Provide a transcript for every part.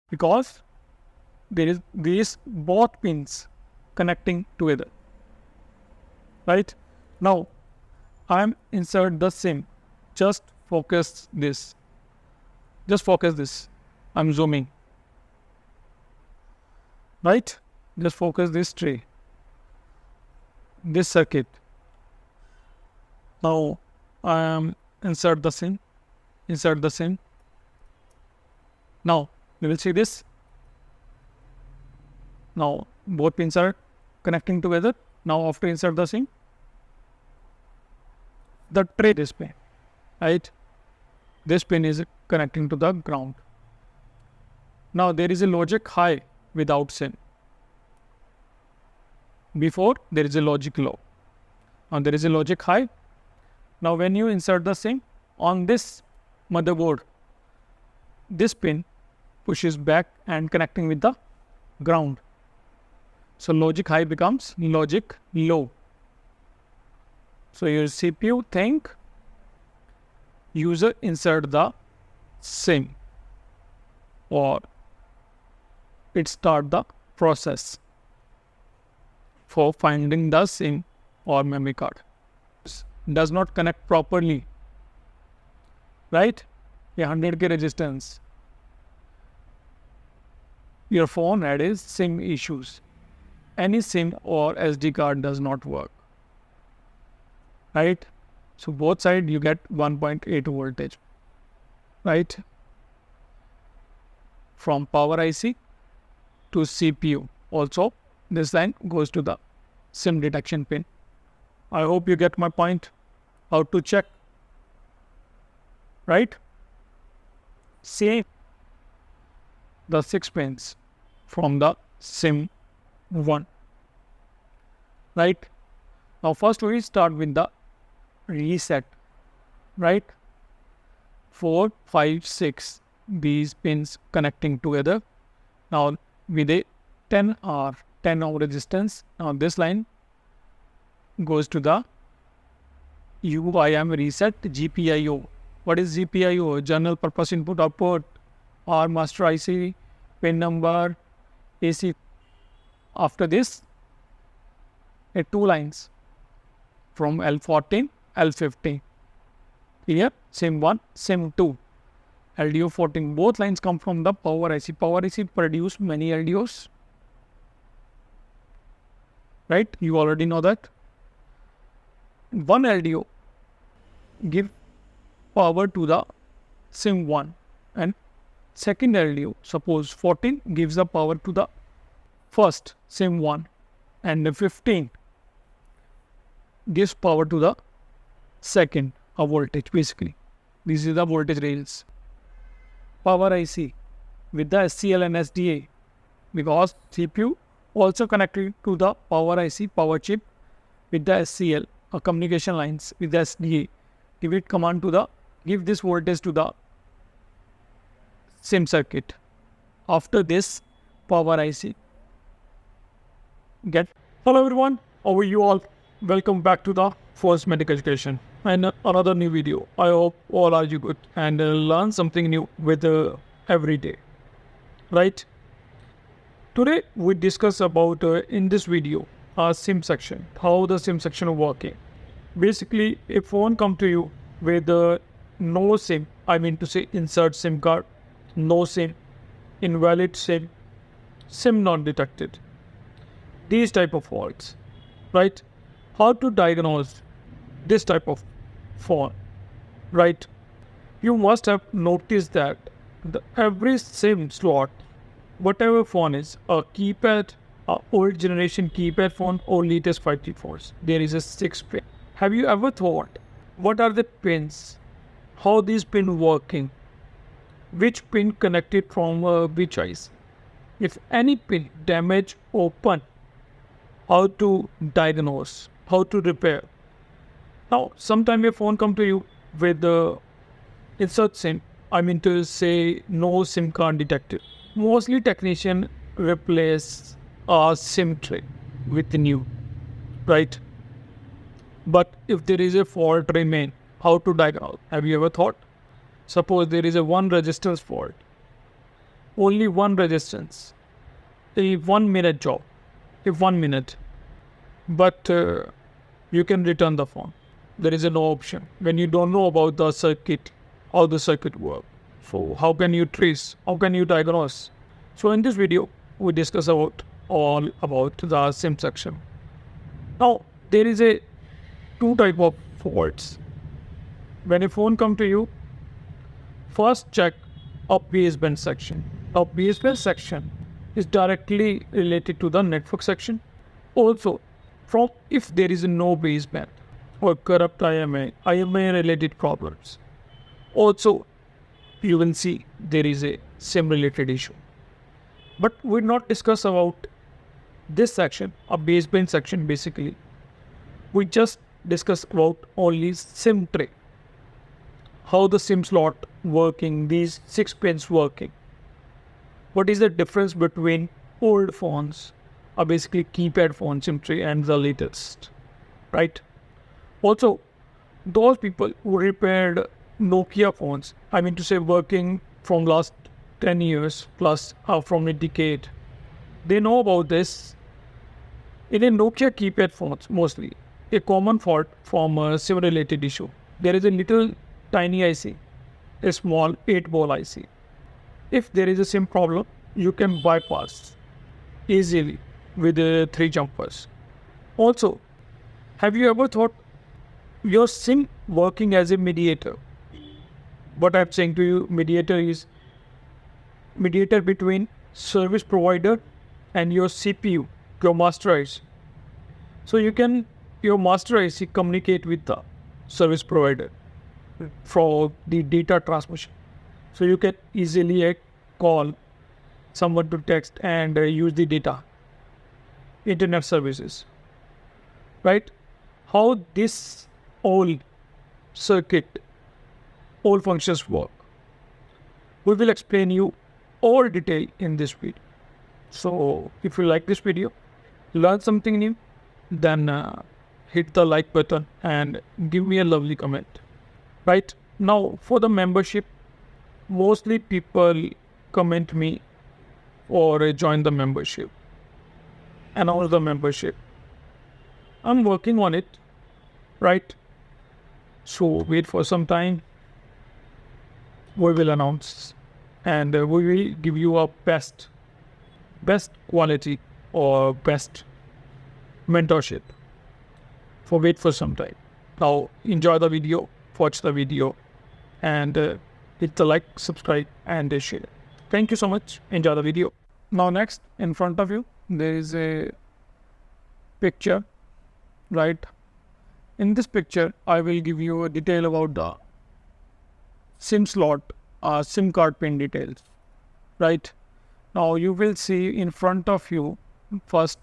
because there is these both pins connecting together, right? Now I am insert the SIM. Just focus this. Just focus this. I'm zooming. Right? Just focus this tray. This circuit. Now I am insert the SIM. Insert the SIM. Now you will see this. Now both pins are connecting together. Now after insert the SIM, the tray this pin, right? This pin is connecting to the ground. Now there is a logic high without SIM. Before there is a logic low. Now there is a logic high. Now when you insert the SIM on this motherboard, this pin pushes back and connecting with the ground. So logic high becomes logic low. So your CPU think user insert the SIM or it start the process for finding the SIM or memory card. Does not connect properly, right? A 100K resistance. Your phone had is SIM issues. Any SIM or SD card does not work, right? So both sides you get 1.8 voltage, right? From power IC to CPU. Also, this line goes to the SIM detection pin. I hope you get my point. How to check, right? Same the 6 pins from the SIM 1, right? Now first we start with the reset, right? 4, 5, 6 these pins connecting together. Now with a 10 ohm resistance. Now this line goes to the UIM reset GPIO. What is GPIO? General purpose input output or master IC pin number AC. After this, 2 lines from L14, L15. Here, SIM 1, SIM 2, LDO 14. Both lines come from the power IC. Power IC produce many LDOs, right? You already know that. One LDO give power to the SIM 1 and second LDO, suppose 14, gives the power to the first SIM 1 and the 15 gives power to the second, a voltage basically. This is the voltage rails. Power IC with the SCL and SDA, because CPU also connected to the power IC power chip with the SCL or communication lines with the SDA. Give it command to the give this voltage to the SIM circuit. After this, power IC get. Hello everyone, how are you all? Welcome back to the First Medical Education and another new video. I hope all are you good and learn something new with every day, right? Today we discuss about in this video SIM section, how the SIM section is working. Basically, a phone come to you with no SIM, I mean to say insert SIM card, no SIM, invalid SIM, SIM not detected. These type of faults, right? How to diagnose this type of phone, right? You must have noticed that every SIM slot, whatever phone is, a keypad, a old generation keypad phone or latest 5G phones, there is a 6 pin. Have you ever thought, what are the pins? How these pins working? Which pin connected from which IC? If any pin damage open, how to diagnose, how to repair? Now, sometime your phone come to you with the insert SIM, I mean to say no SIM card detected. Mostly technician replace a SIM tray with new, right? But if there is a fault remain, how to diagnose? Have you ever thought? Suppose there is a one resistance fault. only one resistance, a 1 minute job, a 1 minute, but you can return the phone. There is no option when you don't know about the circuit, how the circuit works. So how can you trace? How can you diagnose? So in this video, we discuss about all about the SIM section. Now there is a two type of faults. When a phone come to you, first check a baseband section. Now baseband section is directly related to the network section. Also, from if there is no baseband or corrupt IMA related problems. Also, you will see there is a SIM related issue. But we'll not discuss about this section, a baseband section basically. We just discuss about only SIM tray. How the SIM slot working, these 6 pins working. What is the difference between old phones, or basically keypad phone SIM tray, and the latest, right? Also, those people who repaired Nokia phones, I mean to say working from last 10 years plus from a decade, they know about this. In a Nokia keypad phones, mostly, a common fault from a SIM related issue. There is a little tiny IC, a small 8-ball IC. If there is a SIM problem, you can bypass easily with the 3 jumpers. Also, have you ever thought your SIM working as a mediator? What I'm saying to you, mediator is mediator between service provider and your CPU, your master IC. So your master IC communicate with the service provider for the data transmission. So you can easily call someone to text and use the data, internet services, right? How this all circuit, all functions work, we will explain you all detail in this video. So if you like this video, learn something new, then hit the like button and give me a lovely comment. Right now, for the membership, mostly people comment me or join the membership, announce the membership. I'm working on it, right? So wait for some time. We will announce and we will give you a best quality or best mentorship. For wait for some time. Now enjoy the video, watch the video, and hit the like, subscribe, and share. Thank you so much. Enjoy the video. Now next, in front of you, there is a picture, right? In this picture, I will give you a detail about the SIM slot, SIM card pin details, right? Now you will see in front of you, first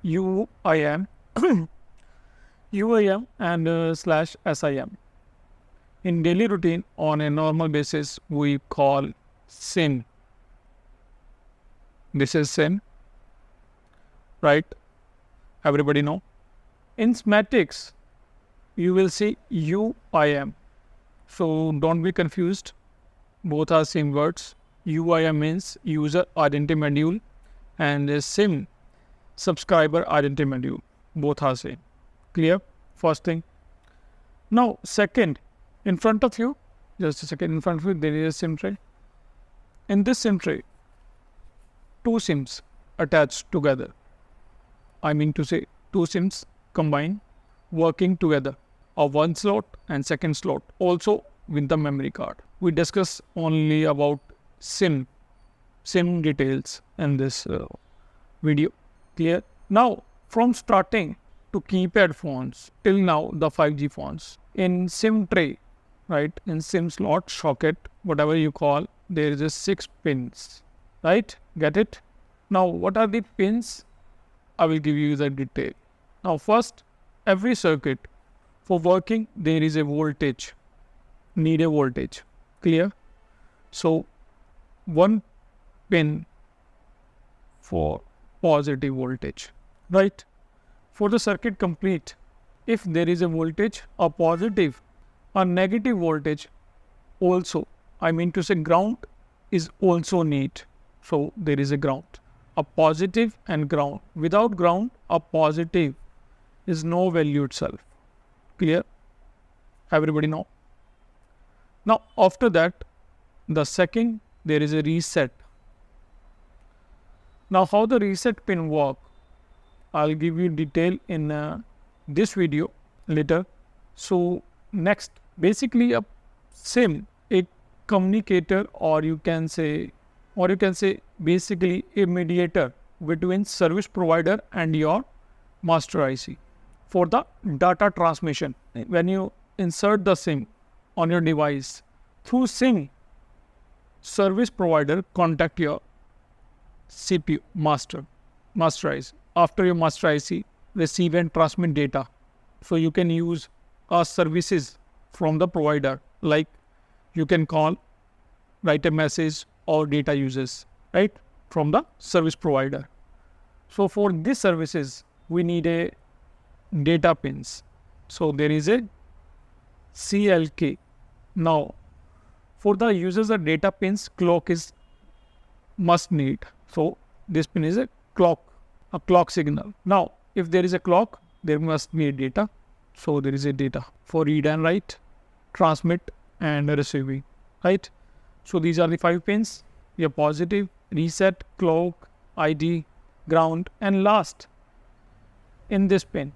UIM, UIM and slash SIM. In daily routine, on a normal basis, we call SIM. This is SIM, right? Everybody know. In schematics, you will see UIM. So don't be confused. Both are same words. UIM means user identity module, and SIM, subscriber identity module. Both are same. Clear? First thing. Now, second, in front of you, just a second, in front of you, there is a SIM tray. In this SIM tray, 2 SIMs attached together. I mean to say 2 SIMs combined, working together. A 1 slot and 2nd slot, also with the memory card. We discuss only about SIM details in this video. Clear? Now, from starting to keypad phones till now the 5G phones, in SIM tray, right, in SIM slot, socket, whatever you call, there is a 6 pins, right? Get it? Now, what are the pins? I will give you the detail. Now, first, every circuit for working, there is a voltage, need a voltage. Clear? So, 1 pin for positive voltage, right? For the circuit complete, if there is a voltage, a positive, a negative voltage also, I mean to say ground is also need. So there is a ground, a positive and ground. Without ground, a positive is no value itself. Clear? Everybody know? Now after that, the second, there is a reset. Now how the reset pin work, I'll give you detail in this video later. So next, basically a SIM, a communicator, or you can say basically a mediator between service provider and your master IC for the data transmission. When you insert the SIM on your device, through SIM, service provider contact your CPU master IC. After your master IC receive and transmit data, so you can use services from the provider, like you can call, write a message, or data uses, right, from the service provider. So for these services, we need a data pins. So there is a CLK. Now for the users of data pins, clock is must need. So this pin is a clock signal. Now if there is a clock, there must be a data. So there is a data for read and write, transmit and receiving, right? So these are the 5 pins: your positive, reset, clock, ID, ground, and last in this pin.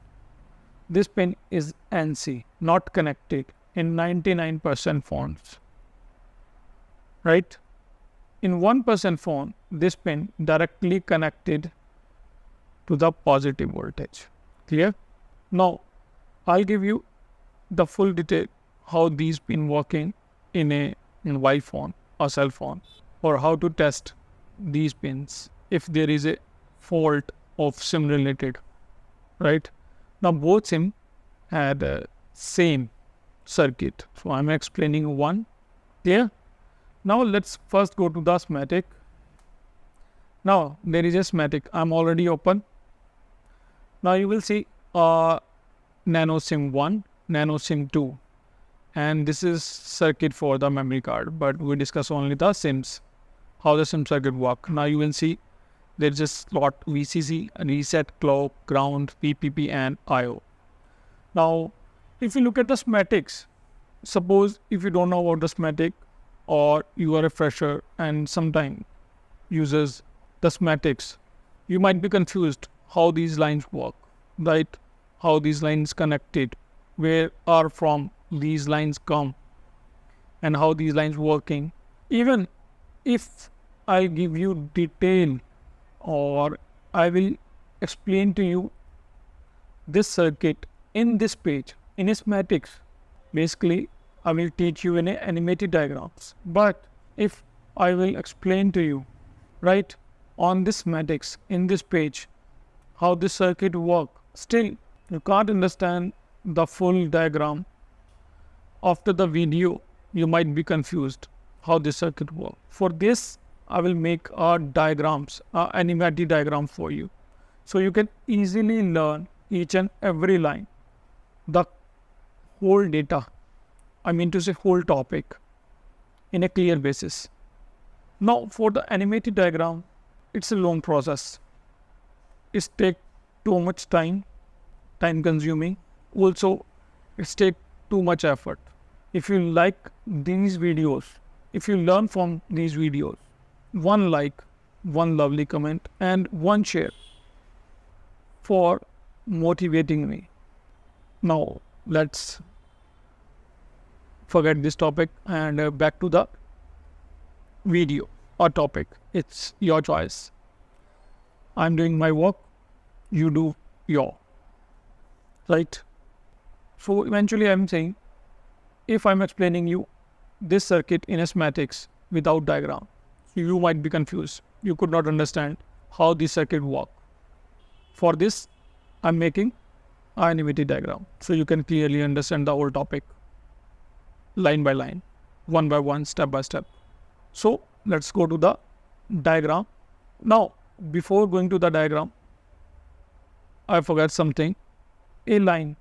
This pin is NC, not connected in 99% phones, right? In 1% phone, this pin directly connected to the positive voltage. Clear? Now I'll give you the full detail how these pin working in Wi phone or cell phone, or how to test these pins if there is a fault of SIM related, right? Now both SIM had same circuit, so I'm explaining one. Clear? Now let's first go to the schematic. Now there is a schematic. I'm already open. Now you will see nano SIM 1, nano SIM 2, and this is circuit for the memory card, but we discuss only the SIMs, how the SIM circuit work. Now you will see there is a slot VCC, reset, clock, ground, PPP, and IO. Now if you look at the schematics, suppose if you don't know about the schematic, or you are a fresher and sometime uses the schematics, you might be confused how these lines work, right? How these lines connected, where are from these lines come, and how these lines working. Even if I give you detail, or I will explain to you this circuit in this page, in schematics, basically I will teach you in animated diagrams. But if I will explain to you, right, on this schematics in this page, how this circuit work, still you can't understand the full diagram. After the video, you might be confused how this circuit works. For this, I will make diagrams, animated diagram for you, so you can easily learn each and every line, the whole data, I mean to say whole topic, in a clear basis. Now for the animated diagram, it's a long process. It takes too much time consuming. Also, it takes too much effort. If you like these videos, if you learn from these videos, one like, one lovely comment, and one share for motivating me. Now let's forget this topic and back to the video or topic. It's your choice. I'm doing my work, you do your, right? So eventually I'm saying, if I'm explaining you this circuit in schematics without diagram, you might be confused. You could not understand how this circuit work. For this, I'm making an animated diagram, so you can clearly understand the whole topic, line by line, one by one, step by step. So let's go to the diagram. Now, before going to the diagram, I forgot something, a line.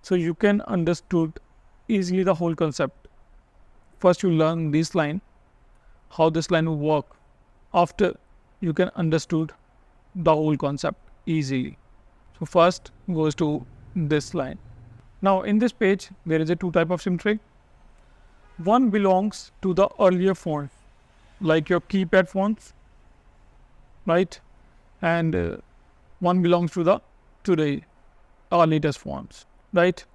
So you can understood easily the whole concept. First you learn this line, how this line will work, After you can understood the whole concept easily. So first goes to this line. Now in this page, there is a two type of SIM tray. One belongs to the earlier phone, like your keypad phones, right? And one belongs to the today, our latest phones, right?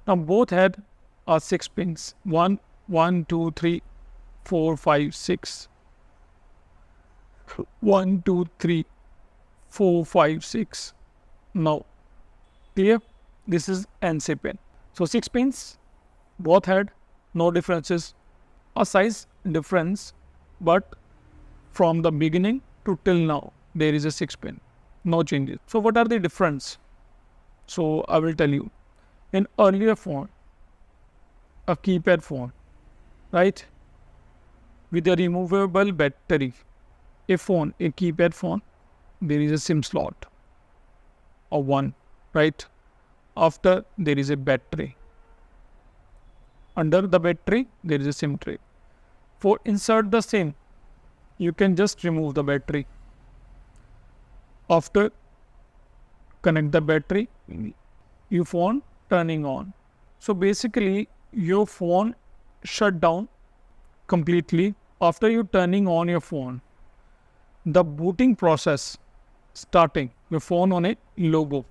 Now both had 6 pins. 1, 1, 2, 3, 4, 5, 6. 1, 2, 3, 4, 5, 6. Now, clear? This is NC pin. So 6 pins, both had no differences. A size difference, but from the beginning to till now, there is a 6 pin. No changes. So what are the difference? So I will tell you. In earlier phone, a keypad phone, right? With a removable battery. A keypad phone, there is a SIM slot or one, right? After there is a battery. Under the battery, there is a SIM tray. For insert the SIM, you can just remove the battery. After connect the battery, your phone turning on. So basically, your phone shut down completely after you turning on your phone. The booting process starting your phone on a logo.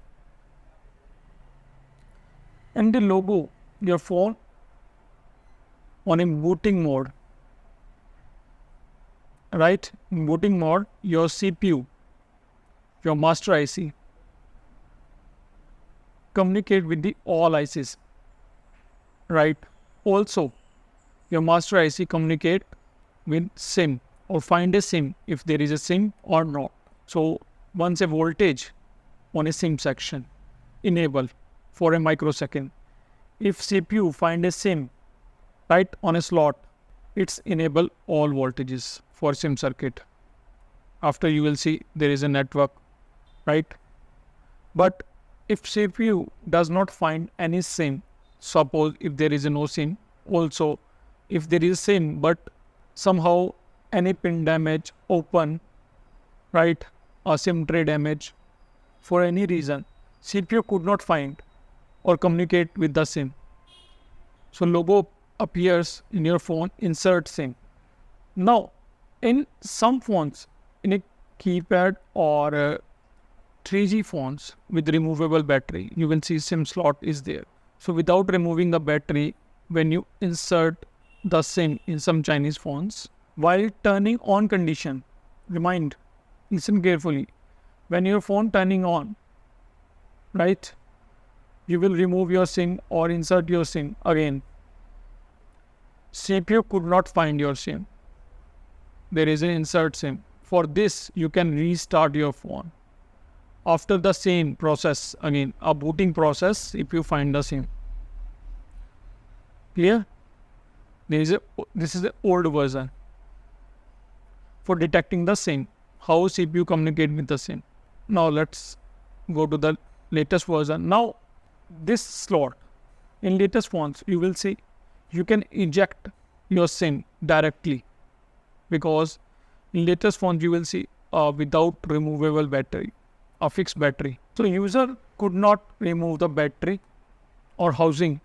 And the logo, your phone on a booting mode. Right? In booting mode, your CPU, your master IC, communicate with the all ICs. Right? Also, your master IC communicate with SIM or find a SIM if there is a SIM or not. So once a voltage on a SIM section enable for a microsecond. If CPU find a SIM right on a slot, it's enable all voltages for SIM circuit. After you will see there is a network, right? But if CPU does not find any SIM, suppose if there is no SIM, also if there is SIM but somehow any pin damage open, right, or SIM tray damage for any reason, CPU could not find or communicate with the SIM. So logo appears in your phone, insert SIM. Now in some phones, in a keypad or 3G phones with removable battery, you will see SIM slot is there. So without removing the battery, when you insert the SIM in some Chinese phones, while turning on condition, listen carefully, when your phone turning on, right, you will remove your SIM or insert your SIM again. CPU could not find your SIM. There is an insert SIM. For this, you can restart your phone. After the same process, again, a booting process, if you find the SIM. Clear? This is the old version. For detecting the SIM, how CPU communicate with the SIM. Now let's go to the latest version. Now this slot in latest phones, you will see you can eject your SIM directly, because in latest phones you will see without removable battery, a fixed battery. So user could not remove the battery or housing.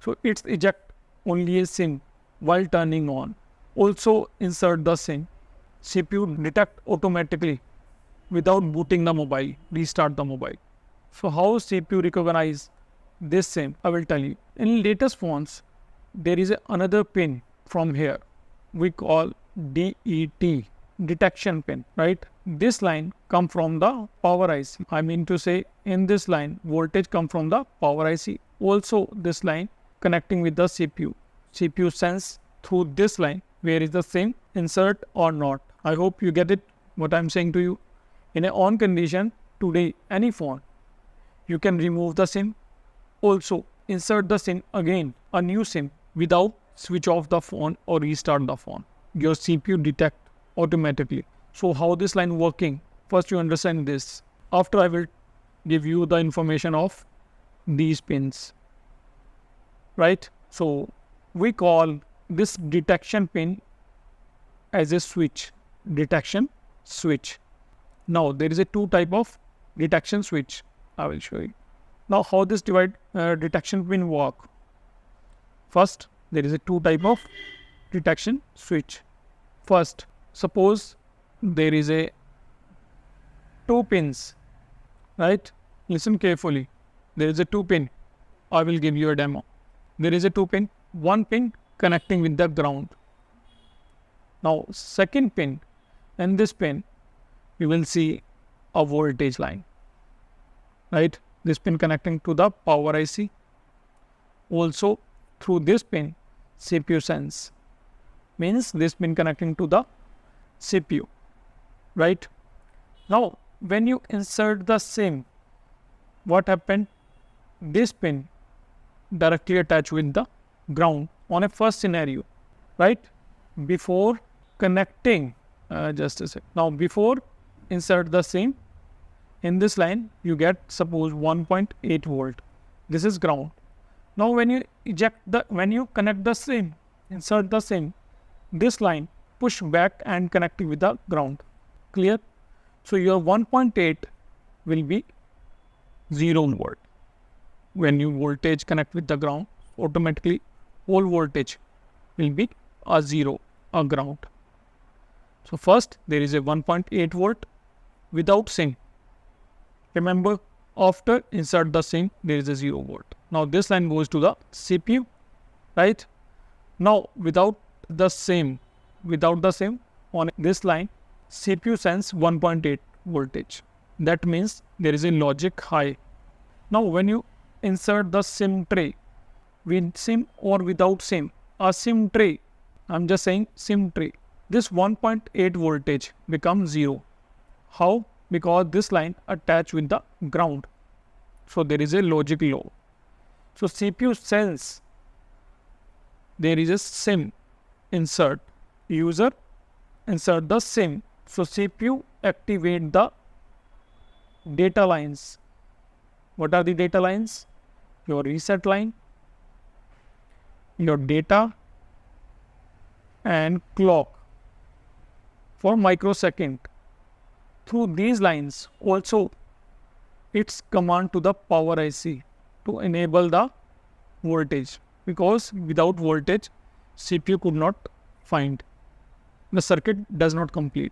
So it's eject only a SIM while turning on. Also insert the SIM. CPU detect automatically without booting the mobile, restart the mobile. So how CPU recognize this SIM, I will tell you. In latest phones, there is another pin from here. We call DET, detection pin, right? This line come from the power IC. I mean to say, in this line, voltage come from the power IC. Also, this line connecting with the CPU. CPU sense through this line where is the SIM insert or not. I hope you get it, what I'm saying to you. In a on condition, today, any phone, you can remove the SIM. Also, insert the SIM again, a new SIM, without switch off the phone or restart the phone. Your CPU detect automatically. So how this line working? First you understand this. After I will give you the information of these pins. Right? So we call this detection pin as a switch. detection switch. Now there is a two type of detection switch. I will show you. Now how this detection pin work. First, there is a two type of detection switch. First, suppose there is a two pins, right? Listen carefully. There is a two pin. I will give you a demo. There is a two pin, one pin connecting with the ground. Now second pin and this pin, you will see a voltage line, right? This pin connecting to the power IC. Also through this pin, CPU sense, means this pin connecting to the CPU, right? Now when you insert the SIM, what happened? This pin directly attached with the ground on a first scenario, right? Before connecting, just a sec. Now before insert the SIM, in this line you get suppose 1.8 volt. This is ground. Now when you connect the SIM, insert the SIM, this line push back and connect with the ground. Clear? So your 1.8 will be 0 volt. When you voltage connect with the ground, automatically whole voltage will be a 0, a ground. So first there is a 1.8 volt without SIM. Remember, after insert the SIM, there is a 0 volt. Now this line goes to the CPU, right? Now without the SIM on this line, CPU sense 1.8 voltage. That means there is a logic high. Now when you insert the SIM tray, with SIM or without SIM, a SIM tray, I'm just saying SIM tray, this 1.8 voltage becomes 0. How? Because this line attached with the ground. So there is a logic low. So CPU sense there is a SIM insert. User insert the SIM. So CPU activate the data lines. What are the data lines? Your reset line, your data and clock for microsecond. Through these lines also it's command to the power IC to enable the voltage, because without voltage CPU could not find. The circuit does not complete.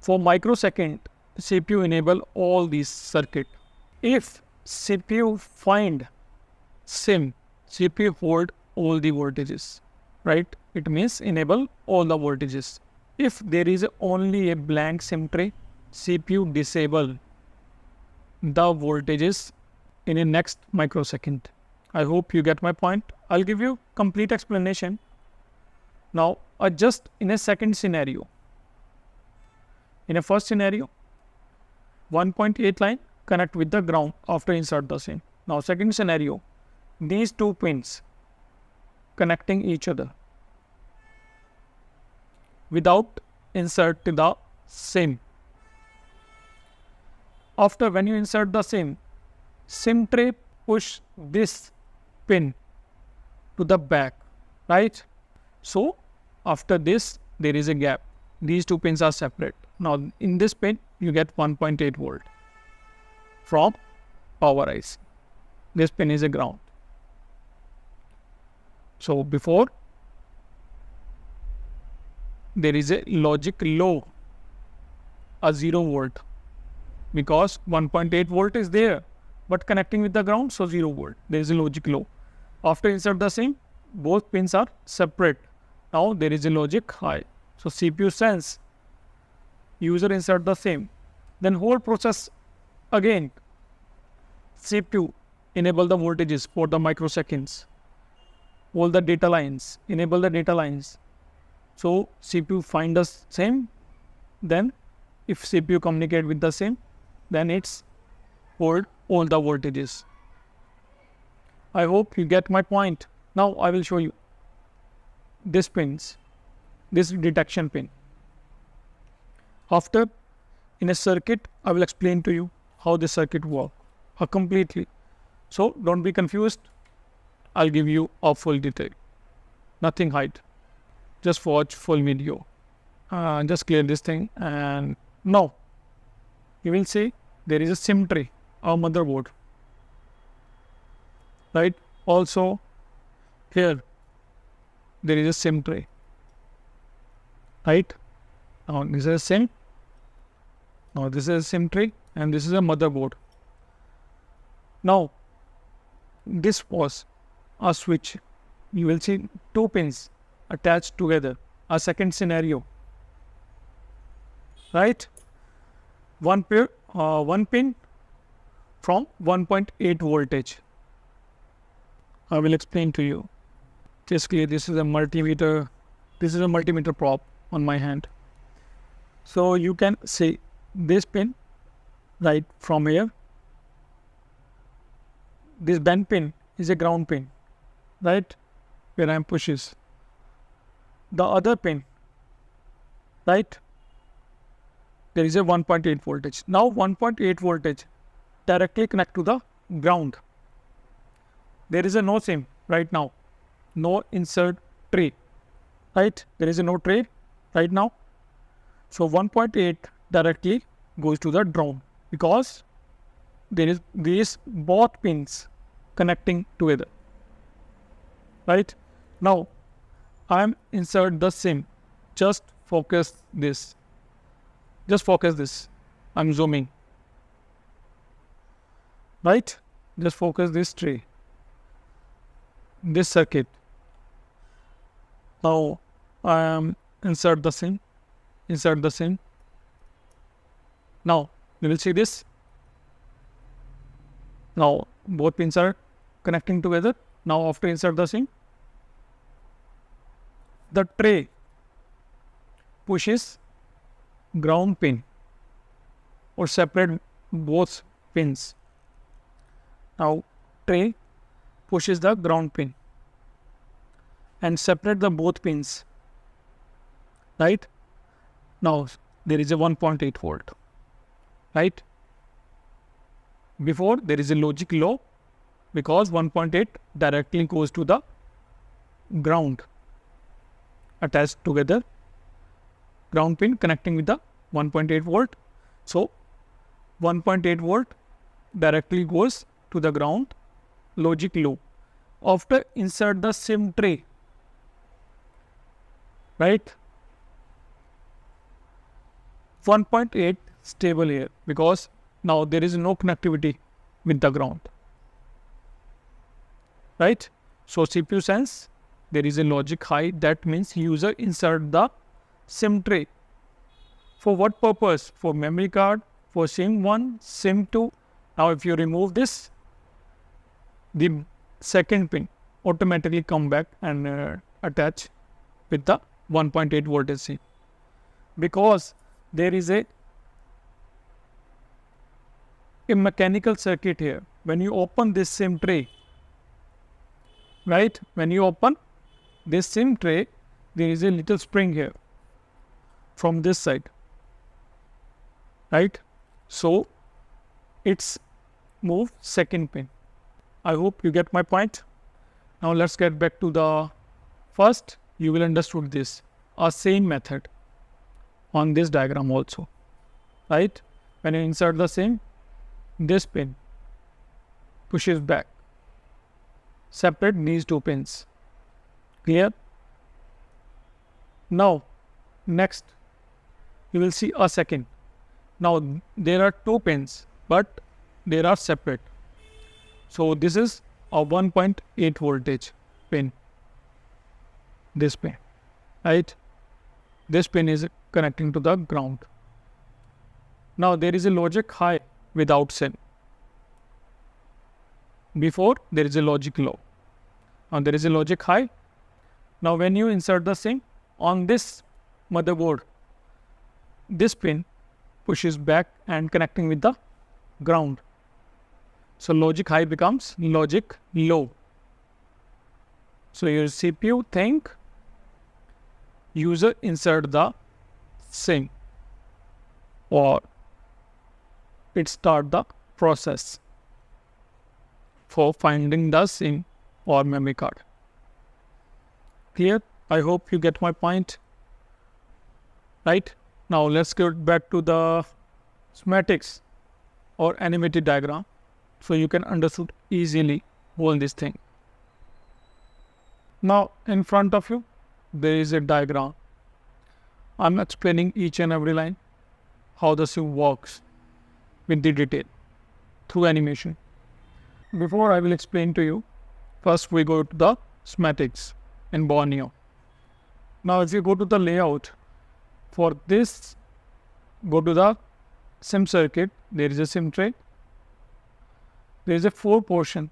For microsecond, CPU enable all these circuit. If CPU find SIM, CPU hold all the voltages, right? It means enable all the voltages. If there is only a blank SIM tray, CPU disable the voltages in a next microsecond. I hope you get my point. I'll give you complete explanation. Now just in a second scenario. In a first scenario, 1.8 line connect with the ground after insert the SIM. Now second scenario, these two pins connecting each other without insert the SIM. After when you insert the SIM tray push this pin to the back, right? So after this there is a gap. These two pins are separate. Now in this pin you get 1.8 volt from power IC. This pin is a ground. So before there is a logic low, a 0 volt, because 1.8 volt is there but connecting with the ground, so 0 volt. There is a logic low. After insert the SIM, both pins are separate. Now there is a logic high. So CPU sense, user insert the SIM, then whole process again. CPU enable the voltages for the microseconds. All the data lines, enable the data lines. So CPU find the SIM, then if CPU communicate with the SIM, then it's hold all the voltages. I hope you get my point. Now I will show you this pins, this detection pin. After in a circuit, I will explain to you how the circuit works completely. So don't be confused. I'll give you a full detail. Nothing hide. Just watch full video. just clear this thing, and now you will see there is a SIM tray or motherboard, right? Also here there is a SIM tray, right? Now this is a SIM. Now this is a SIM tray and this is a motherboard. Now this was a switch. You will see two pins attached together. A second scenario, right? One pin from 1.8 voltage. I will explain to you. Basically, this is a multimeter. This is a multimeter prop on my hand. So you can see this pin right from here. This bend pin is a ground pin, right? Where I am pushes. The other pin, right? There is a 1.8 voltage. Now 1.8 voltage directly connect to the ground. There is a no SIM right now. No insert tray, right? There is a no tray right now. So 1.8 directly goes to the ground because there is these both pins connecting together, right? Now I am insert the SIM. Just focus this. Just focus this. I'm zooming, right? Just focus this tray, this circuit. Now I am insert the SIM. Insert the SIM. Now you will see this. Now both pins are connecting together. Now after insert the SIM, the tray pushes ground pin or separate both pins. Now tray pushes the ground pin and separate the both pins, right? Now there is a 1.8 volt, right? Before there is a logic low because 1.8 directly goes to the ground attached together. Ground pin connecting with the 1.8 volt. So 1.8 volt directly goes to the ground, logic low. After insert the SIM tray, right? 1.8 stable here because now there is no connectivity with the ground, right? So CPU sense there is a logic high. That means user insert the SIM tray. For what purpose? For memory card, for SIM 1, SIM 2. Now if you remove this, the second pin automatically come back and attach with the 1.8 voltage SIM. Because there is a mechanical circuit here. When you open this SIM tray, right? When you open this SIM tray, there is a little spring here from this side, right? So it's move second pin. I hope you get my point. Now let's get back to the first. You will understood this. A same method on this diagram also, right? When you insert the SIM, this pin pushes back. Separate these two pins. Clear? Now next you will see a second. Now there are two pins but they are separate. So this is a 1.8 voltage pin. This pin, right? This pin is connecting to the ground. Now there is a logic high without SIM. Before there is a logic low. Now there is a logic high. Now when you insert the SIM on this motherboard, this pin pushes back and connecting with the ground. So logic high becomes logic low. So your CPU think user insert the SIM or it start the process for finding the SIM or memory card. Clear? I hope you get my point. right? Now let's get back to the schematics or animated diagram, so you can understand easily all this thing. Now in front of you there is a diagram. I'm explaining each and every line, how the sim works with the detail through animation. Before I will explain to you, first we go to the schematics in Borneo. Now if you go to the layout, for this go to the sim circuit. There is a sim tray. There is a 4 portion,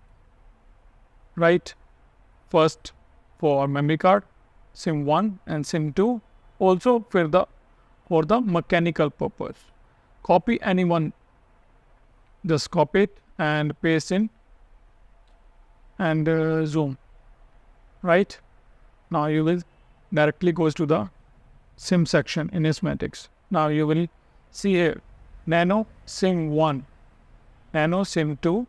right? First for memory card, sim 1 and sim 2, also for the mechanical purpose. Copy any one, just copy it and paste in and zoom, right? Now you will directly goes to the sim section in schematics. Now you will see here nano sim 1, nano sim 2,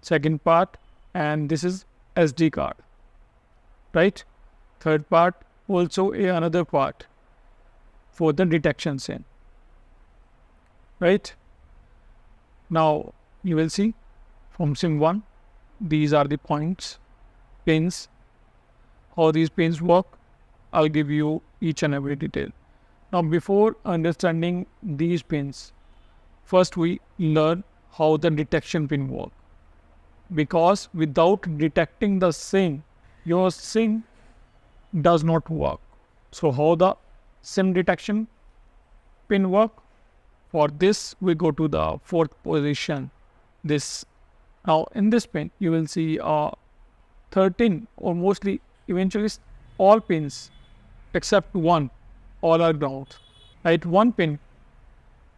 second part, and this is SD card, right? Third part, also another part for the detection sim, right? Now you will see from sim 1, these are the points, pins. How these pins work, I'll give you each and every detail. Now before understanding these pins, first we learn how the detection pin work, because without detecting the sim, your sim does not work. So how the sim detection pin work? For this we go to the 4th position. This now in this pin you will see 13 or mostly eventually all pins except one, all are ground, right? One pin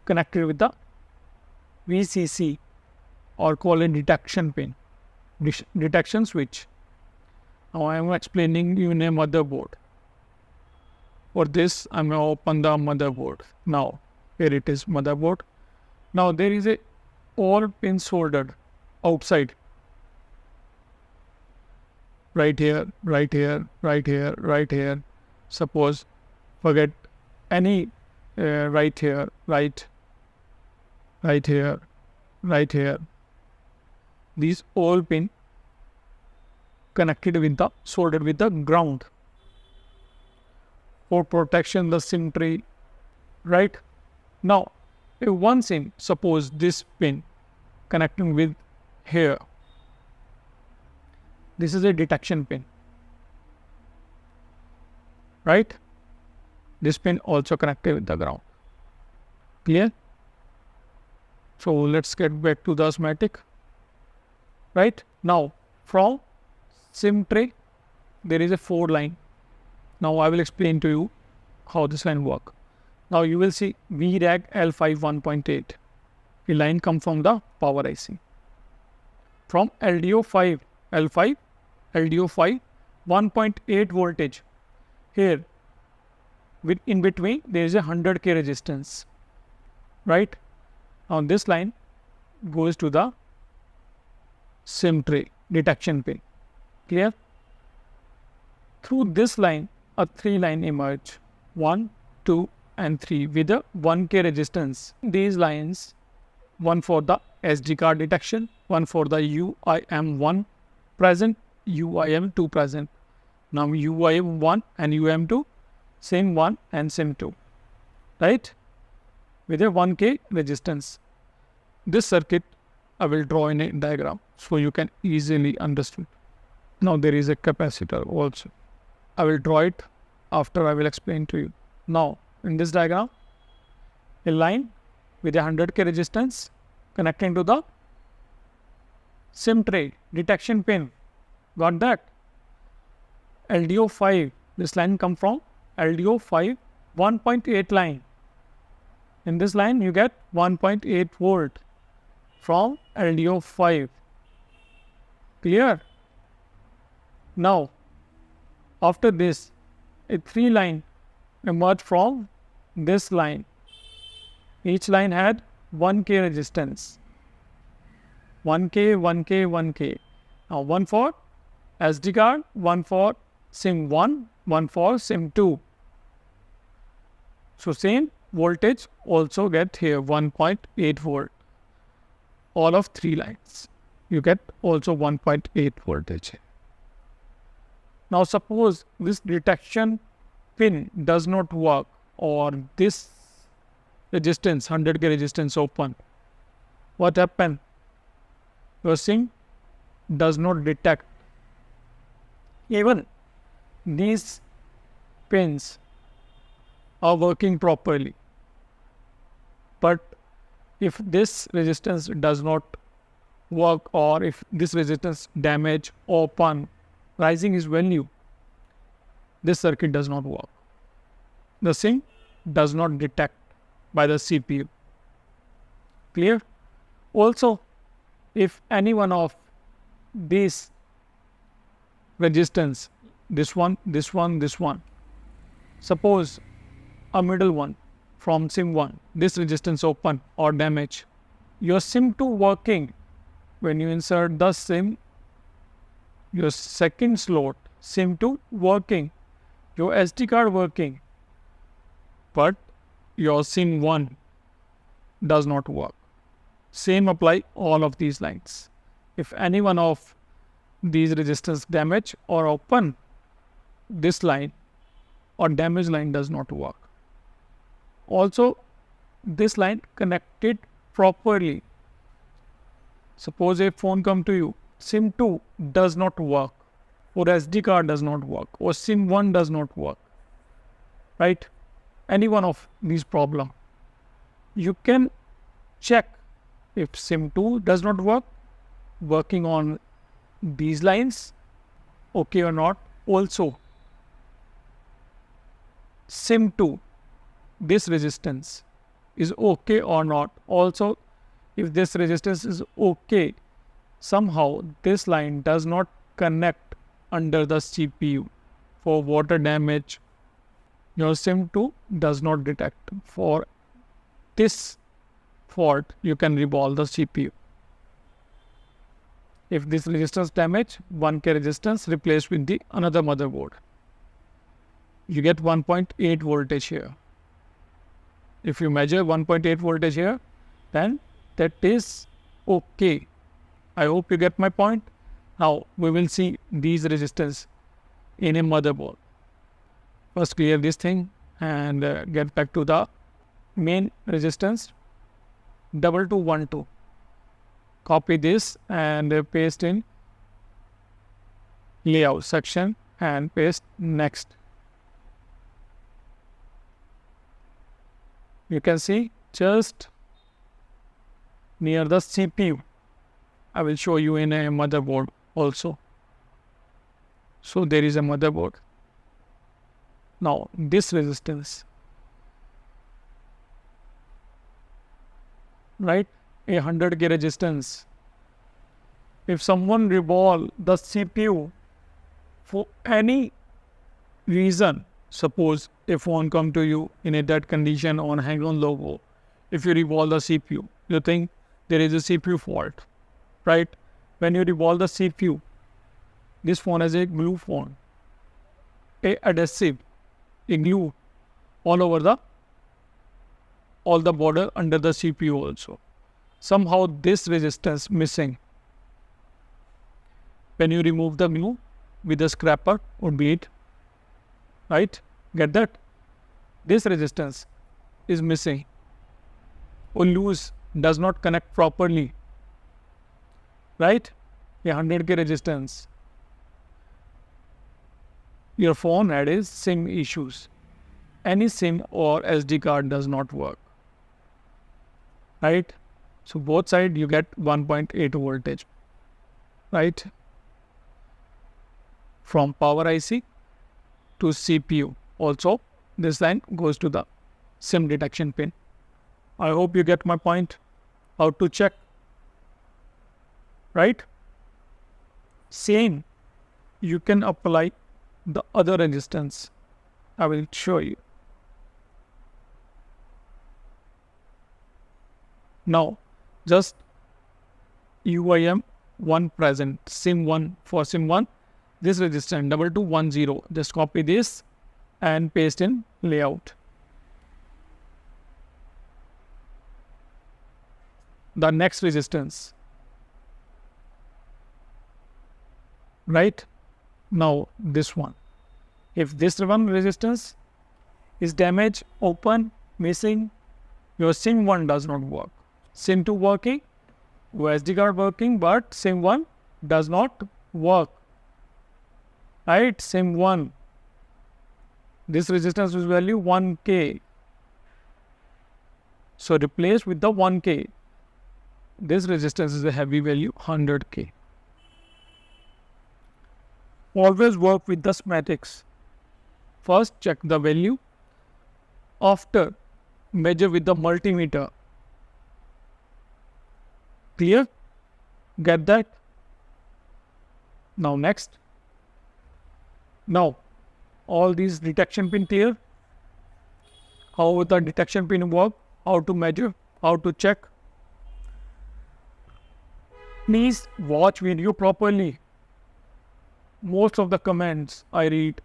connected with the VCC or call it detection pin, detection switch. Now I am explaining you in a motherboard. For this I am going to open the motherboard. Now here it is, motherboard. Now there is a all pins soldered outside, right here, right here, right here, right here. Suppose forget any right here, right here, right here. These all pin connected with the soldered with the ground for protection the sim tray, right? Now if one sim, suppose this pin connecting with here, this is a detection pin, right? This pin also connected with the ground. Clear? So let's get back to the schematic, right? Now from sim tray there is a 4 line. Now I will explain to you how this line work. Now you will see VRAG L5 1.8. A line come from the power IC. From LDO5 L5 LDO5 1.8 voltage. Here in between there is a 100k resistance, right? Now this line goes to the sim tray detection pin. Clear? Through this line a 3 line emerge, 1, 2 and 3 with a 1k resistance. These lines, one for the SD card detection, one for the UIM1 present, UIM2 present. Now UIM1 and UIM2 sim 1 and sim 2, right? With a 1k resistance. This circuit I will draw in a diagram so you can easily understand. Now there is a capacitor also. I will draw it after I will explain to you. Now in this diagram, a line with a 100k resistance connecting to the sim tray detection pin. Got that? LDO5, this line come from LDO5 1.8 line. In this line you get 1.8 volt from LDO5. Clear? Now after this a 3 line emerged from this line. Each line had 1k resistance. 1k, 1k, 1k. Now one for SD card, one for sim 1, one for sim 2. So same voltage also get here 1.8 volt. All of 3 lines. You get also 1.8 voltage. Now suppose this detection pin does not work, or this resistance 100k resistance open. What happen? Your SIM does not detect. Even these pins are working properly, but if this resistance does not work, or if this resistance damage, open, rising its value, this circuit does not work. The SIM does not detect by the CPU. Clear? Also, if any one of these resistance, this one, suppose a middle one from SIM 1, this resistance open or damage, your SIM 2 working, when you insert the SIM, your second slot, SIM 2 working, your SD card working, but your SIM 1 does not work. Same apply all of these lines. If any one of these resistance damage or open, this line or damage line does not work. Also, this line connected properly. Suppose a phone come to you, SIM 2 does not work, or SD card does not work, or SIM 1 does not work, right? Any one of these problem, you can check if SIM 2 does not work, working on these lines, okay or not. Also, SIM 2, this resistance is okay or not. Also, if this resistance is okay, somehow this line does not connect under the CPU for water damage, your SIM 2 does not detect. For this fault, you can revolve the CPU. If this resistance damage, 1K resistance replaced with the another motherboard, you get 1.8 voltage here. If you measure 1.8 voltage here, then that is okay. I hope you get my point. Now we will see these resistance in a motherboard. First clear this thing and get back to the main resistance 2212. Copy this and paste in layout section and paste next. You can see just near the CPU. I will show you in a motherboard also. So there is a motherboard. Now this resistance, right, 100k resistance. If someone revolve the CPU for any reason, suppose a phone come to you in a dead condition on hang on logo, if you revolve the CPU, you think there is a CPU fault, right? When you revolve the CPU, this phone has a glue phone, a adhesive, a glue all over all the border under the CPU also. Somehow this resistance missing. When you remove the glue with a scraper or bead, right? Get that? This resistance is missing or loose, does not connect properly, right? A 100k resistance. Your phone had is SIM issues. Any SIM or SD card does not work, right? So both sides you get 1.8 voltage, right? From power IC to CPU. Also, this line goes to the SIM detection pin. I hope you get my point. How to check, right? Same, you can apply the other resistance. I will show you. Now, just UIM 1 present, SIM 1 for SIM 1, this resistance 2210, just copy this and paste in layout. the next resistance. Right? Now this one. If this one resistance is damaged, open, missing, your SIM 1 does not work. SIM 2 working, SD card working, but SIM 1 does not work. Right? SIM 1. This resistance is value 1K. So replace with the 1K. This resistance is a heavy value 100K. Always work with the schematics. First check the value. After measure with the multimeter. Clear? Get that? Now next. Now all these detection pin clear. How the detection pin work, how to measure, how to check. Please watch video properly. Most of the comments I read,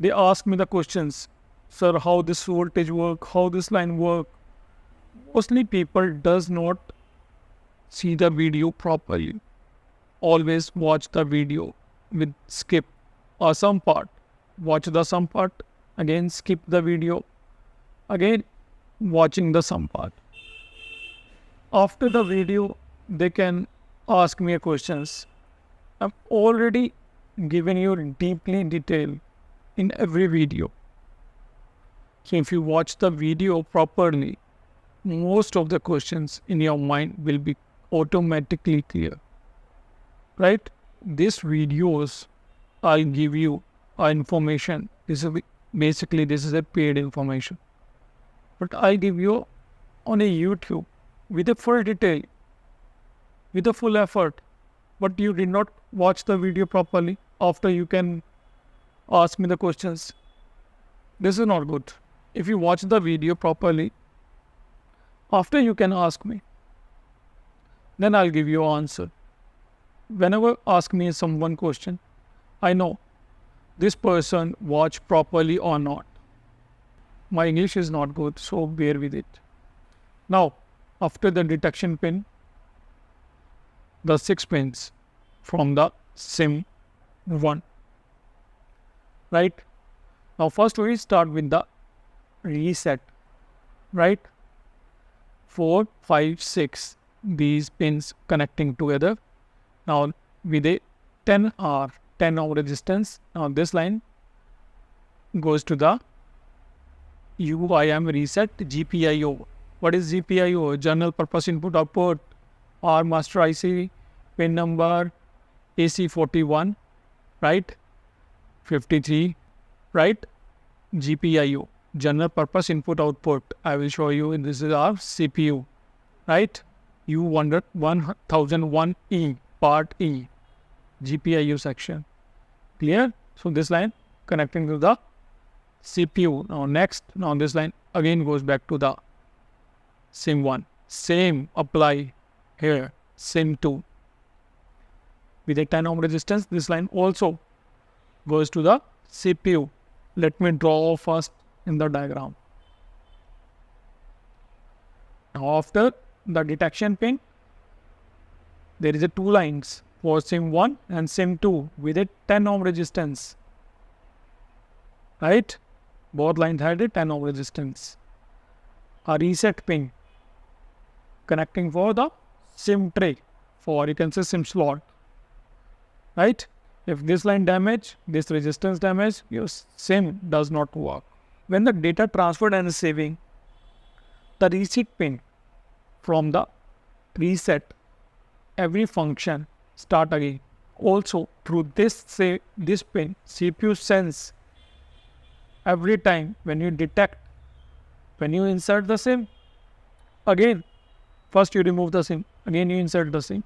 they ask me the questions, sir, how this voltage work, how this line work. Mostly people does not see the video properly. Always watch the video with skip or some part. Watch the some part, again skip the video, again watching the some part. After the video, they can ask me questions. I've already given you deeply detail in every video. So if you watch the video properly, most of the questions in your mind will be automatically clear. Right? These videos, I'll give you information. This is a paid information. But I'll give you on a YouTube with a full detail, with a full effort. But you did not watch the video properly. After you can ask me the questions. This is not good. If you watch the video properly, after you can ask me. Then I'll give you an answer. Whenever ask me someone question, I know this person watched properly or not. My English is not good, so bear with it. Now, after the detection pin, the 6 pins from the SIM 1. Right? Now first we start with the reset. Right? 4, 5, 6. These pins connecting together. Now with a 10 ohm resistance. Now this line goes to the UIM reset GPIO. What is GPIO? General purpose input output. Or master IC pin number AC41, right? 53, right? GPIO, general purpose input output. I will show you. This is our CPU, right? U1001E, part E, GPIO section. Clear? So this line connecting to the CPU. Now next, now this line again goes back to the SIM 1. Same apply here, SIM 2. With a 10 ohm resistance, this line also goes to the CPU. Let me draw first in the diagram. Now after the detection pin, there is a 2 lines for SIM 1 and SIM 2 with a 10 ohm resistance. Right? Both lines had a 10 ohm resistance. A reset pin connecting for the SIM tray, for you can say SIM slot. Right? If this line damage, this resistance damage, your SIM does not work. When the data transferred and saving, the reset pin from the reset, every function start again. Also through this pin, CPU sense every time when you detect, when you insert the SIM, again first you remove the SIM, again you insert the SIM.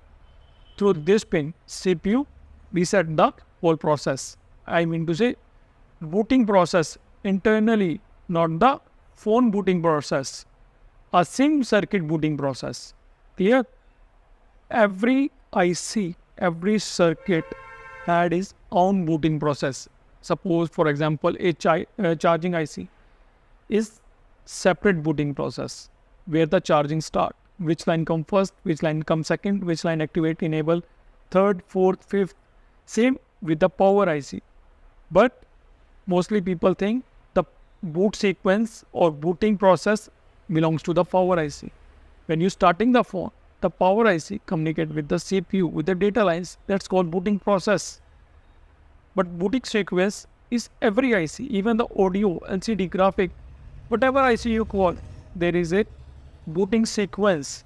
Through this pin, CPU reset the whole process. I mean to say booting process internally, not the phone booting process. A SIM circuit booting process. Clear? Every IC, every circuit had its own booting process. Suppose for example a charging IC is separate booting process where the charging start. which line come first, which line come second, which line activate, enable, third, fourth, fifth. Same with the power IC. But mostly people think the boot sequence or booting process belongs to the power IC. When you're starting the phone, the power IC communicate with the CPU, with the data lines. That's called booting process. But booting sequence is every IC, even the audio, LCD, graphic, whatever IC you call, there is a booting sequence.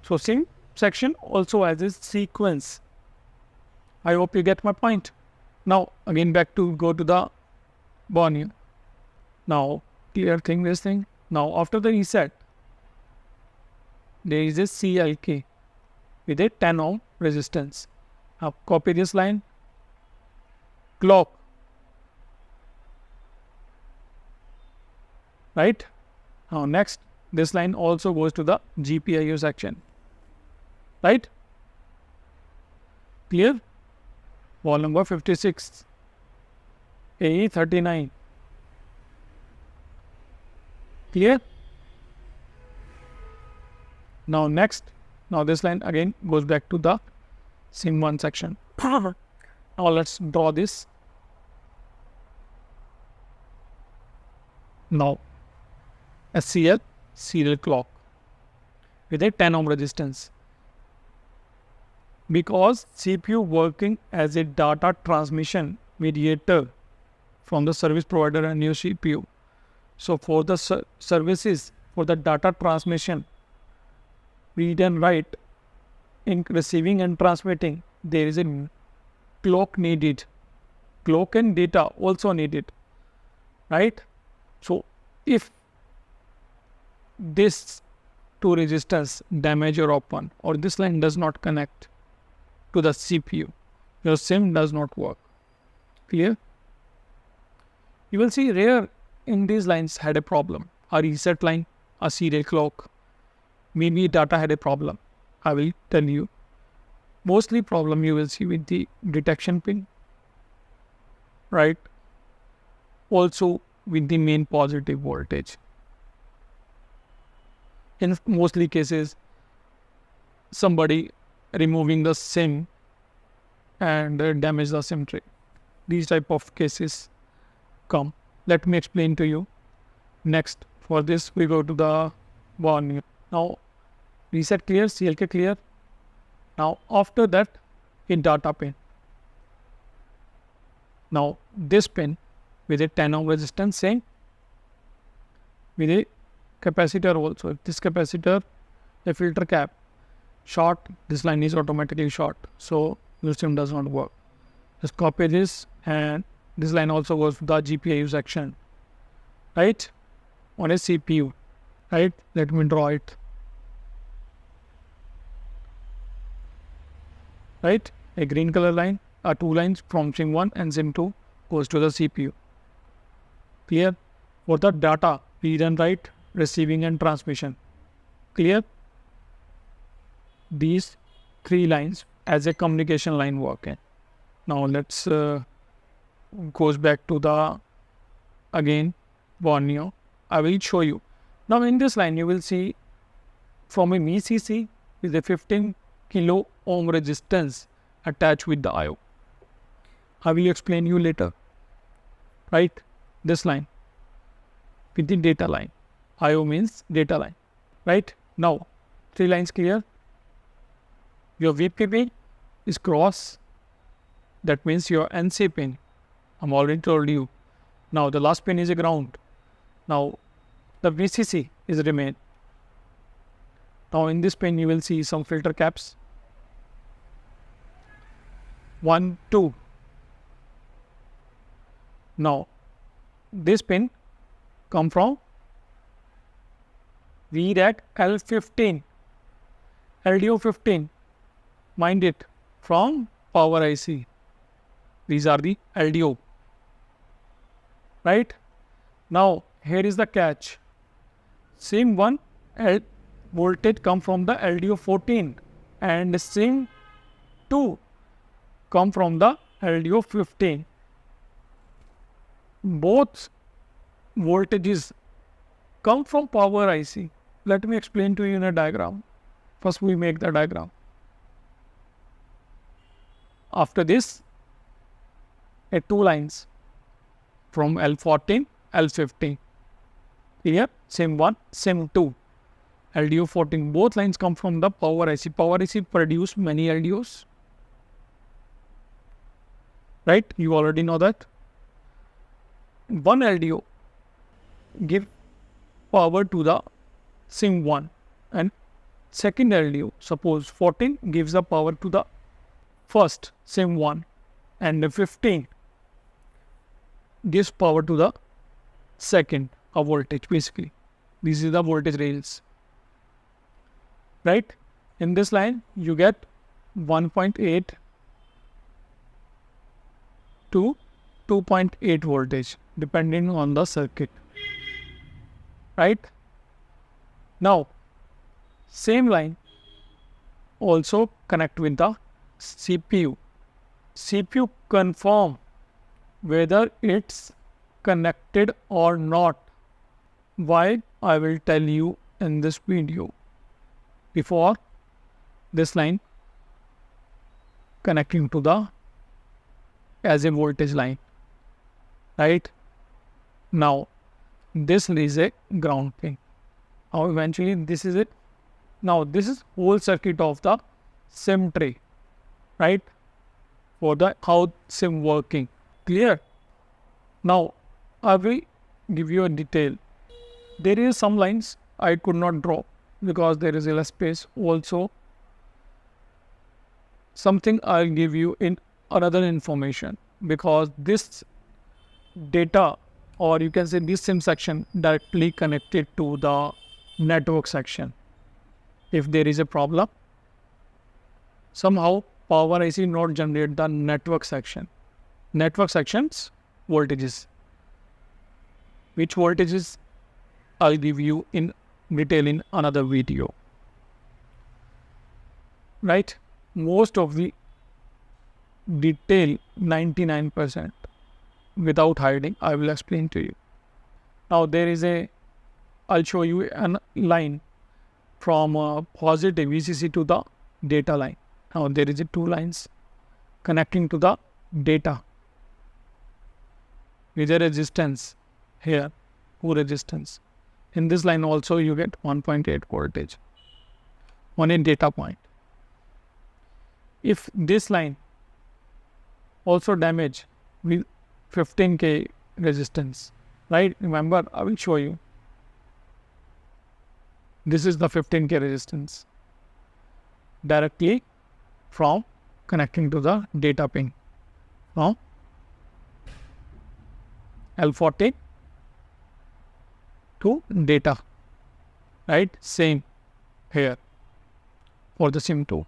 So same section also has a sequence. I hope you get my point. Now again back to go to the Borneo. Now clear thing this thing. Now after the reset, there is a CLK with a 10 ohm resistance. Now copy this line. Clock. Right? Now next, this line also goes to the GPIO section. Right? Clear? Wall number 56. AE 39. Clear? Now next, now this line again goes back to the SIM1 section. Now let's draw this. Now SCL serial clock with a 10 ohm resistance. Because CPU working as a data transmission mediator from the service provider and your CPU. So for the services, for the data transmission, read and write, in receiving and transmitting, there is a clock needed. Clock and data also needed. Right? So if this two resistance damage or open, or this line does not connect to the CPU, your SIM does not work. Clear? You will see rare in these lines had a problem. A reset line, a serial clock, maybe data had a problem. I will tell you. Mostly problem you will see with the detection pin. Right? Also with the main positive voltage. In mostly cases, somebody removing the SIM and damage the SIM tray. These type of cases come. Let me explain to you. Next, for this we go to the one. Now reset clear, CLK clear. Now after that, in data pin. Now this pin with a 10 ohm resistance, same with a capacitor also. If this capacitor, a filter cap short, this line is automatically short, so your SIM does not work. Just copy this, and this line also goes to the GPIO section, right, on a CPU. Right, let me draw it. Right, a green color line, two lines from SIM1 and SIM2 goes to the CPU. Clear? For the data, read and write, receiving and transmission. Clear? These three lines as a communication line working. Now let's goes back to the again Borneo. I will show you. Now in this line you will see from a MCC with a 15 kilo ohm resistance attached with the IO. I will explain you later. Right? This line with the data line. IO means data line. Right? Now three lines clear. Your VPP is cross. That means your NC pin. I'm already told you. Now the last pin is a ground. Now the VCC is remain. Now in this pin you will see some filter caps. 1, 2. Now this pin come from VRAC L15, LDO 15. Mind it, from power IC. These are the LDO. Right? Now here is the catch. Same one voltage come from the LDO 14 and same 2 come from the LDO 15. Both voltages come from power IC. Let me explain to you in a diagram. First we make the diagram. After this, two lines from L14, L15. Here, sim 1, sim 2. LDO 14. Both lines come from the power IC. Power IC produce many LDOs. Right? You already know that. One LDO give power to the sim 1, and second LDO, suppose 14, gives the power to the first sim 1, and 15 gives power to the second, a voltage basically. This is the voltage rails. Right? In this line, you get 1.8 to 2.8 voltage depending on the circuit. Right? Now, same line also connect with the CPU. CPU confirm whether it's connected or not. Why? I will tell you in this video. Before this line connecting to the as a voltage line. Right? Now, this is a ground pin. Now, eventually, this is it. Now, this is whole circuit of the SIM tray. Right? For the how SIM working. Clear? Now, I will give you a detail. There is some lines I could not draw because there is less space. Also, something I'll give you in another information, because this data, or you can say this SIM section, directly connected to the network section. If there is a problem, somehow power IC not generate the network section. Network sections voltages. Which voltages I'll give you in detail in another video. Right? Most of the detail, 99%, without hiding, I will explain to you. Now there is I'll show you a line from positive VCC to the data line. Now there is two lines connecting to the data with a resistance here, two resistance. In this line also you get 1.8 voltage, one in data point. If this line also damage with 15K resistance, right? Remember, I will show you. This is the 15K resistance directly from connecting to the data pin from L14 to data, right? Same here for the SIM 2.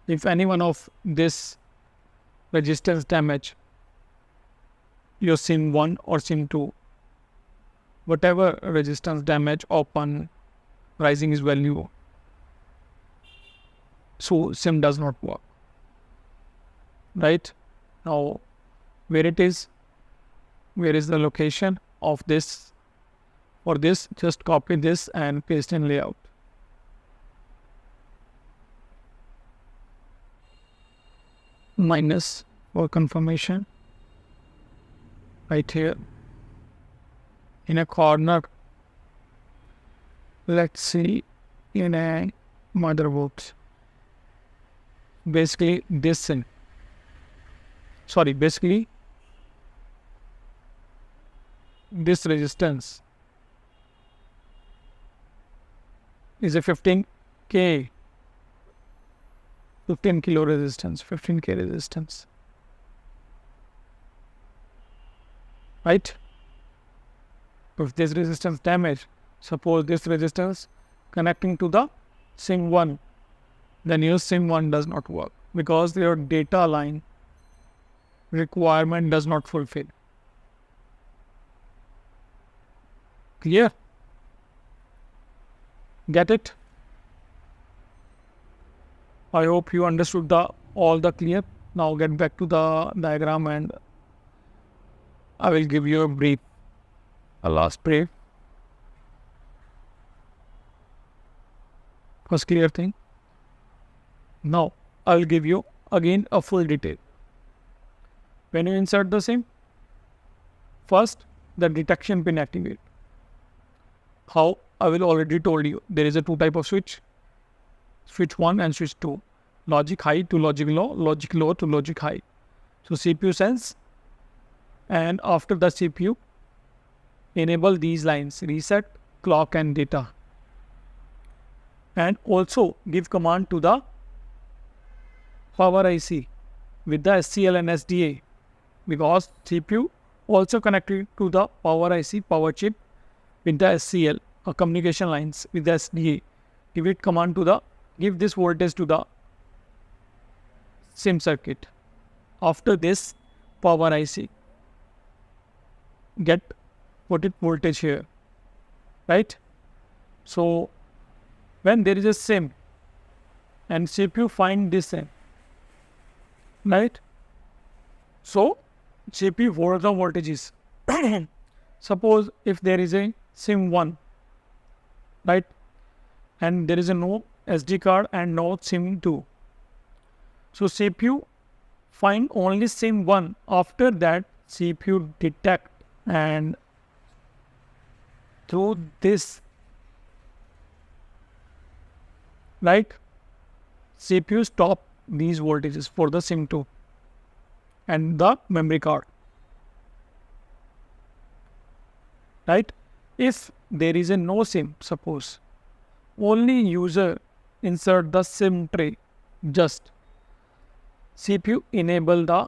If any one of this resistance damage your SIM 1 or SIM 2, whatever resistance damage upon rising its value, so SIM does not work. Right? Now, where it is, where is the location of this? For this, just copy this and paste in layout. Minus for confirmation. Right here. In a corner. Let's see, in a motherboard. Basically this thing. Sorry, basically this resistance is a 15 kilo resistance, 15K resistance. Right? If this resistance damage, suppose this resistance connecting to the SIM 1, then your SIM 1 does not work because your data line requirement does not fulfill. Clear? Get it? I hope you understood all the clear. Now get back to the diagram and I will give you a last brief. First clear thing. Now I'll give you again a full detail. When you insert the SIM, first the detection pin activate. How? I will already told you there is a two type of switch. Switch 1 and switch 2. Logic high to logic low to logic high. So CPU sense, and after the CPU enable these lines reset, clock and data, and also give command to the power IC with the SCL and SDA, because CPU also connected to the power IC power chip with the SCL or communication lines with the SDA. Give it command to the give this voltage to the SIM circuit. After this power IC put it voltage here, right? So when there is a SIM and CPU find this SIM, right? So CPU what the voltages. Suppose if there is a SIM 1, right, and there is a no SD card and no SIM 2. So CPU find only SIM 1. After that CPU detect, and through this, right, CPU stop these voltages for the SIM 2 and the memory card, right? If there is a no SIM, suppose only user insert the SIM tray, just CPU enable the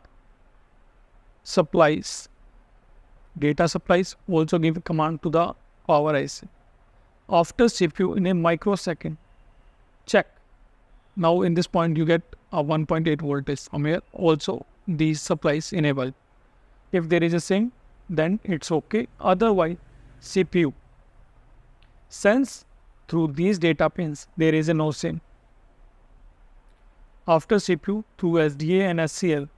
supplies, data supplies, also give a command to the power IC. After CPU in a microsecond check. Now in this point you get a 1.8 voltage from here. Also these supplies enabled. If there is a SIM, then it's okay. Otherwise CPU sense through these data pins there is a no SIM. After CPU through SDA and SCL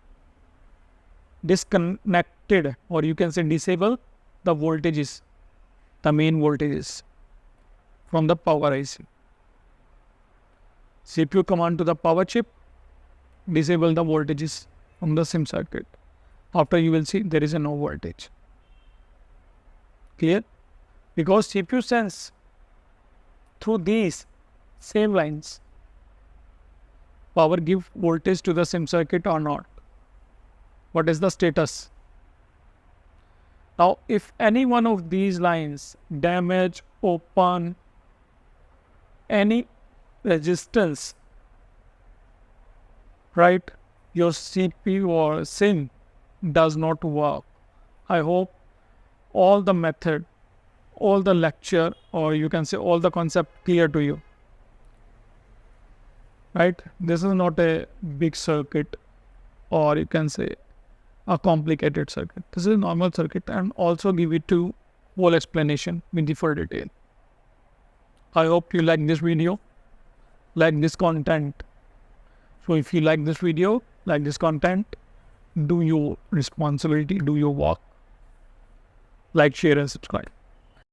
disconnected, or you can say disable the voltages, the main voltages from the power IC. CPU command to the power chip, disable the voltages from the SIM circuit. After you will see there is a no voltage. Clear? Because CPU sense through these same lines power give voltage to the SIM circuit or not. What is the status? Now if any one of these lines damage, open, any resistance, right, your CPU or SIM does not work. I hope all the method, all the lecture, or you can say all the concept clear to you, right? This is not a big circuit, or you can say a complicated circuit. This is a normal circuit, and also give it to whole explanation with the full detail. I hope you like this video, like this content. So if you like this video, like this content, do your responsibility, do your work, like, share and subscribe.